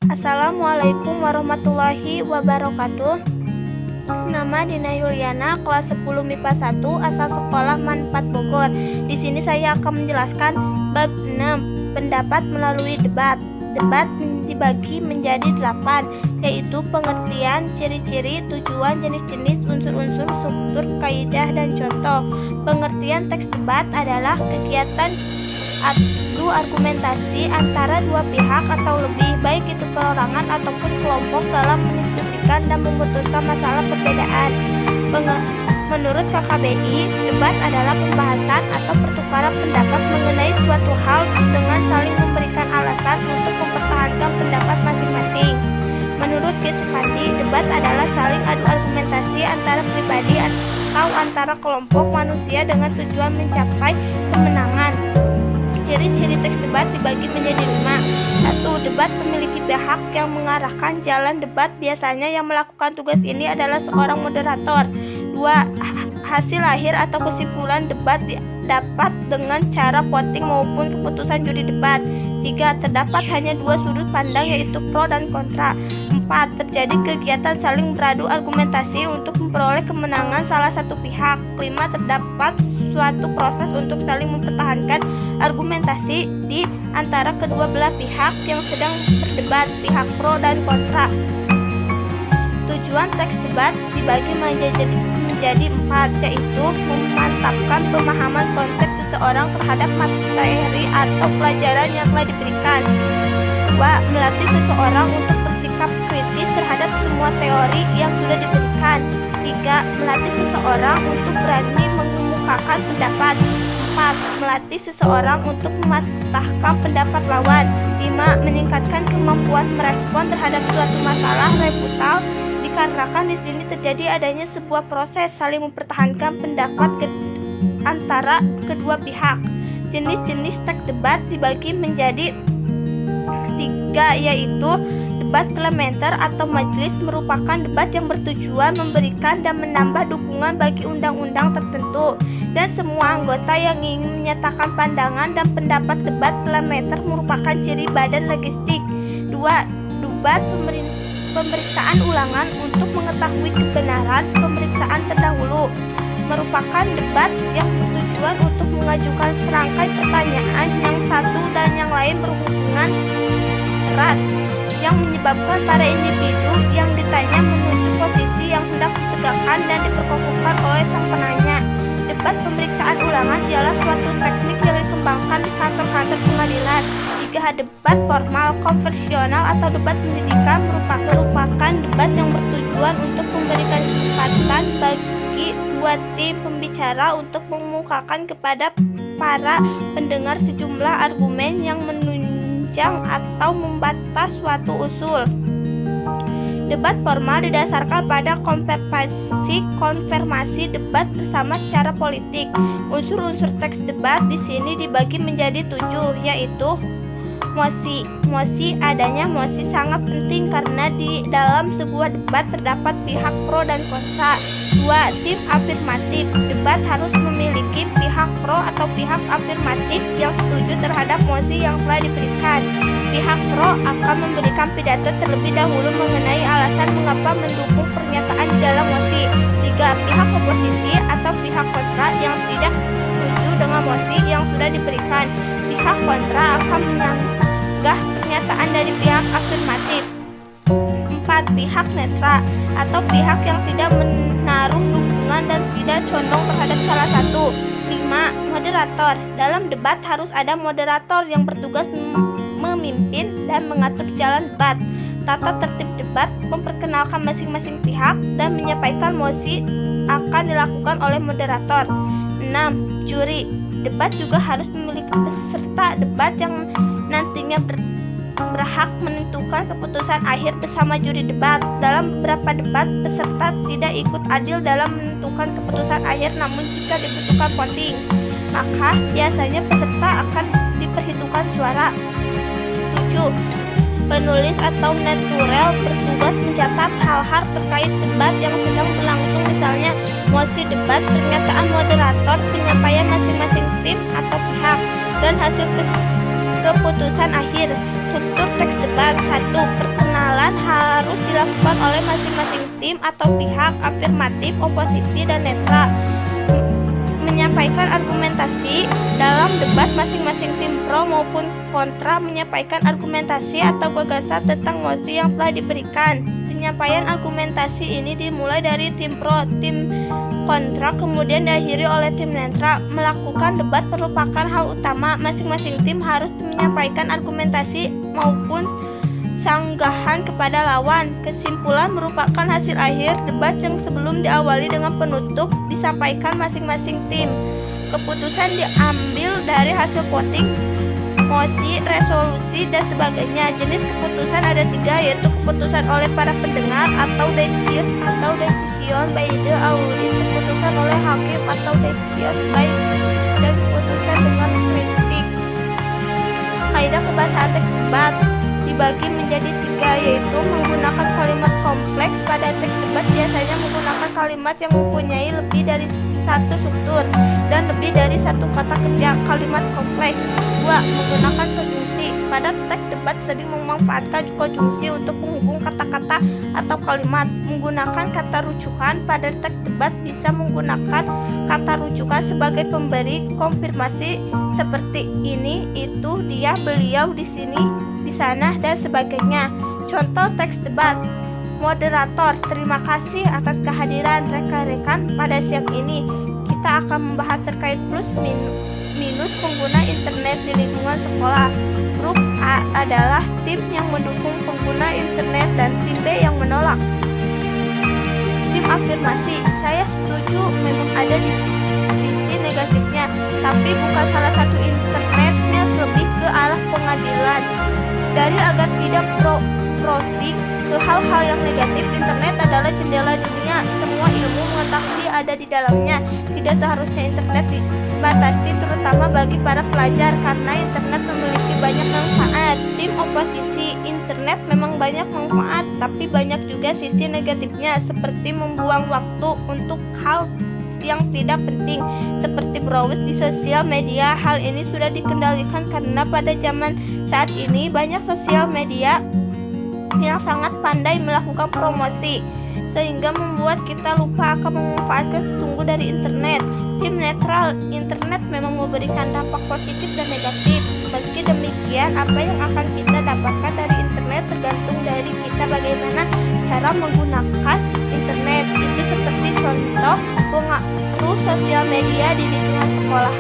Assalamualaikum warahmatullahi wabarakatuh. Nama Dina Yuliana, kelas 10 MIPA 1, asal sekolah Manfaat Bogor. Di sini saya akan menjelaskan bab 6, pendapat melalui debat. Debat dibagi menjadi 8, yaitu pengertian, ciri-ciri, tujuan, jenis-jenis, unsur-unsur, struktur, kaidah, dan contoh. Pengertian teks debat adalah kegiatan adu argumentasi antara dua pihak atau lebih, baik itu perorangan ataupun kelompok, dalam mendiskusikan dan memutuskan masalah perbedaan. Menurut KKBI, debat adalah pembahasan atau pertukaran pendapat mengenai suatu hal dengan saling memberikan alasan untuk mempertahankan pendapat masing-masing. Menurut G. Sukandi, debat adalah saling adu argumentasi antara pribadi atau antara kelompok manusia dengan tujuan mencapai kemenangan. Ciri-ciri teks debat dibagi menjadi 5. 1. Debat memiliki pihak yang mengarahkan jalan debat. Biasanya yang melakukan tugas ini adalah seorang moderator. 2. Hasil akhir atau kesimpulan debat dapat dengan cara voting maupun keputusan juri debat. 3. Terdapat hanya dua sudut pandang, yaitu pro dan kontra. 4. Terjadi kegiatan saling beradu argumentasi untuk memperoleh kemenangan salah satu pihak. 5. Terdapat suatu proses untuk saling mempertahankan argumentasi di antara kedua belah pihak yang sedang berdebat, pihak pro dan kontra. Tujuan teks debat dibagi menjadi 4, yaitu memantapkan pemahaman konsep seseorang terhadap materi atau pelajaran yang telah diberikan. 2. Melatih seseorang untuk bersikap kritis terhadap semua teori yang sudah diberikan. 3. Melatih seseorang untuk berani mengemukakan pendapat. 4. Melatih seseorang untuk mematahkan pendapat lawan. 5. Meningkatkan kemampuan merespon terhadap suatu masalah rebutal, dikarenakan di sini terjadi adanya sebuah proses saling mempertahankan pendapat antara kedua pihak. Jenis-jenis teks debat dibagi menjadi 3, yaitu debat parlementer atau majelis, merupakan debat yang bertujuan memberikan dan menambah dukungan bagi undang-undang tertentu, dan semua anggota yang ingin menyatakan pandangan dan pendapat. Debat parlementer merupakan ciri badan logistik. 2. Debat pemeriksaan ulangan untuk mengetahui kebenaran pemeriksaan terdahulu, merupakan debat yang bertujuan untuk mengajukan serangkai pertanyaan yang satu dan yang lain berhubungan erat, yang menyebabkan para individu yang ditanya menuju posisi yang hendak ditegakkan dan diperkokohkan oleh sang penanya. Debat pemeriksaan ulangan ialah suatu teknik yang dikembangkan di kantor-kantor pengadilan. 3. Debat formal konvensional atau debat pendidikan merupakan debat yang bertujuan untuk memberikan kesempatan bagi dua tim pembicara untuk mengemukakan kepada para pendengar sejumlah argumen yang menunjang atau membantah suatu usul. Debat formal didasarkan pada konfirmasi debat bersama secara politik. Unsur-unsur teks debat di sini dibagi menjadi 7, yaitu mosi. Adanya mosi sangat penting karena di dalam sebuah debat terdapat pihak pro dan kontra. 2. Tim afirmatif. Debat harus memiliki pihak pro atau pihak afirmatif yang setuju terhadap mosi yang telah diberikan. Pihak pro akan memberikan pidato terlebih dahulu mengenai alasan mengapa mendukung pernyataan di dalam mosi. 3. Pihak oposisi atau pihak kontra yang tidak setuju dengan mosi yang sudah diberikan. Pihak kontra akan menyanggah pernyataan dari pihak afirmatif. 4. Pihak netra atau pihak yang tidak menaruh dukungan dan tidak condong terhadap salah satu. 5. Moderator. Dalam debat harus ada moderator yang bertugas memimpin dan mengatur jalan debat. Tata tertib debat, memperkenalkan masing-masing pihak dan menyampaikan mosi akan dilakukan oleh moderator. 6. Juri. Debat juga harus memiliki peserta debat yang nantinya berhak menentukan keputusan akhir bersama juri debat. Dalam beberapa debat, peserta tidak ikut adil dalam menentukan keputusan akhir, namun jika dibutuhkan voting, maka biasanya peserta akan diperhitungkan suara. 7. Penulis atau naturel bertugas mencatat hal-hal terkait debat yang sedang berlangsung, misalnya mosi debat, pernyataan moderator, penyampaian masing-masing tim atau pihak, dan hasil keputusan akhir. Struktur teks debat. 1. Perkenalan harus dilakukan oleh masing-masing tim atau pihak, afirmatif, oposisi, dan netral. Menyampaikan argumentasi. Dalam debat, masing-masing tim pro maupun kontra menyampaikan argumentasi atau gagasan tentang mosi yang telah diberikan. Penyampaian argumentasi ini dimulai dari tim pro, tim kontra, kemudian diakhiri oleh tim netral. Melakukan debat merupakan hal utama. Masing-masing tim harus menyampaikan argumentasi maupun sanggahan kepada lawan. Kesimpulan merupakan hasil akhir debat yang sebelum diawali dengan penutup disampaikan masing-masing tim. Keputusan diambil dari hasil voting, mosi, resolusi, dan sebagainya. Jenis keputusan ada 3, yaitu keputusan oleh para pendengar atau decision by the audience, keputusan oleh hakim atau decision by dan keputusan dengan kritik. Kaidah kebahasaan teks debat dibagi menjadi 3, yaitu menggunakan kalimat kompleks. Pada teks debat biasanya menggunakan kalimat yang mempunyai lebih dari satu struktur dan lebih dari satu kata kerja. Kalimat kompleks. 2. Menggunakan konjungsi. Pada teks debat sering memanfaatkan konjungsi untuk menghubung kata-kata atau kalimat. Menggunakan kata rujukan. Pada teks debat bisa menggunakan kata rujukan sebagai pemberi konfirmasi seperti ini, itu, dia, beliau, di sini, di sana, dan sebagainya. Contoh teks debat. Moderator, terima kasih atas kehadiran rekan-rekan pada siang ini. Kita akan membahas terkait plus minus pengguna internet di lingkungan sekolah. Grup A adalah tim yang mendukung pengguna internet dan tim B yang menolak. Tim afirmasi, saya setuju, memang ada di sisi negatifnya, tapi bukan salah satu internetnya, lebih ke arah pengadilan. Dari agar tidak browsing ke hal-hal yang negatif, internet adalah jendela dunia. Semua ilmu pengetahuan ada di dalamnya. Tidak seharusnya internet dibatasi, terutama bagi para pelajar, karena internet memiliki banyak manfaat. Tim oposisi, internet memang banyak manfaat, tapi banyak juga sisi negatifnya, seperti membuang waktu untuk hal yang tidak penting seperti browse di sosial media. Hal ini sudah dikendalikan karena pada zaman saat ini banyak sosial media yang sangat pandai melakukan promosi, sehingga membuat kita lupa akan memanfaatkan sesungguh dari internet. Tim netral, internet memang memberikan dampak positif dan negatif. Meski demikian, apa yang akan kita dapatkan dari internet tergantung dari kita bagaimana cara menggunakan internet. Itu seperti contoh pengaruh sosial media di lingkungan sekolah.